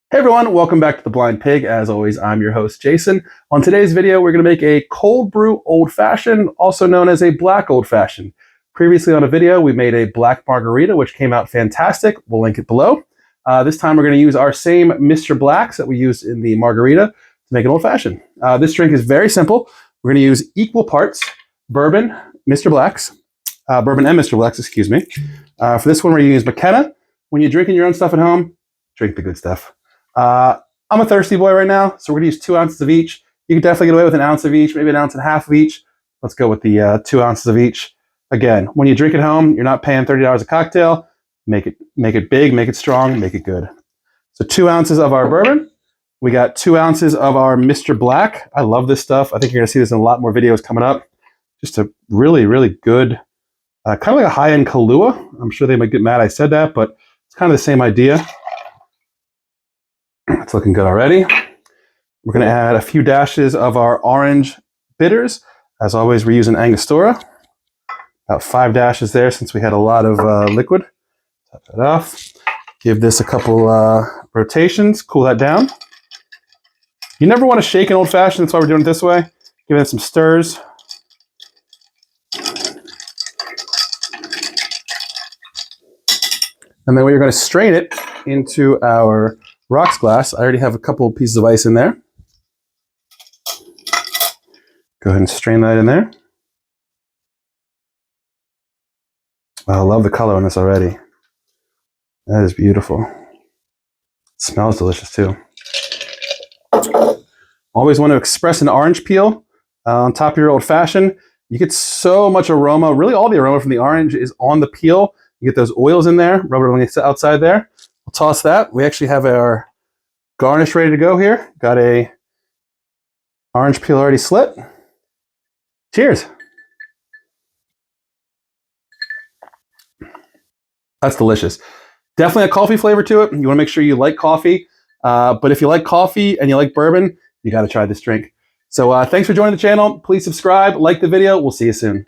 Hey everyone, welcome back to The Blind Pig. As always, I'm your host, Jason. On today's video, we're going to make a cold brew old fashioned, also known as a black old fashioned. Previously on a video, we made a black margarita, which came out fantastic. We'll link it below. This time we're going to use our same Mr. Blacks that we used in the margarita to make an old fashioned. This drink is very simple. We're going to use equal parts bourbon, Mr. Blacks, bourbon and Mr. Blacks, excuse me. For this one, we're going to use McKenna. When you're drinking your own stuff at home, drink the good stuff. I'm a thirsty boy right now, so we're going to use 2 ounces of each. You can definitely get away with an ounce of each, maybe an ounce and a half of each. Let's go with the 2 ounces of each. Again, when you drink at home, you're not paying $30 a cocktail. Make it big, make it strong, make it good. So 2 ounces of our bourbon. We got 2 ounces of our Mr. Black. I love this stuff. I think you're going to see this in a lot more videos coming up. Just a really, really good, kind of like a high-end Kahlua. I'm sure they might get mad I said that, but it's kind of the same idea. It's looking good already. We're going to add a few dashes of our orange bitters. As always, we're using Angostura. About 5 dashes there since we had a lot of liquid. Top that off. Give this a couple rotations. Cool that down. You never want to shake an old fashioned. That's why we're doing it this way. Give it some stirs. And then we're going to strain it into our rocks glass. I already have a couple pieces of ice in there. Go ahead and strain that in there. Wow, I love the color on this already. That is beautiful. It smells delicious too. Always want to express an orange peel on top of your old fashioned. You get so much aroma. Really all the aroma from the orange is on the peel. You get those oils in there, rub it on the outside there. We'll toss that. We actually have our garnish ready to go here. Got a orange peel already slit. Cheers. That's delicious. Definitely a coffee flavor to it. You want to make sure you like coffee. But if you like coffee and you like bourbon, you got to try this drink. So thanks for joining the channel. Please subscribe, like the video. We'll see you soon.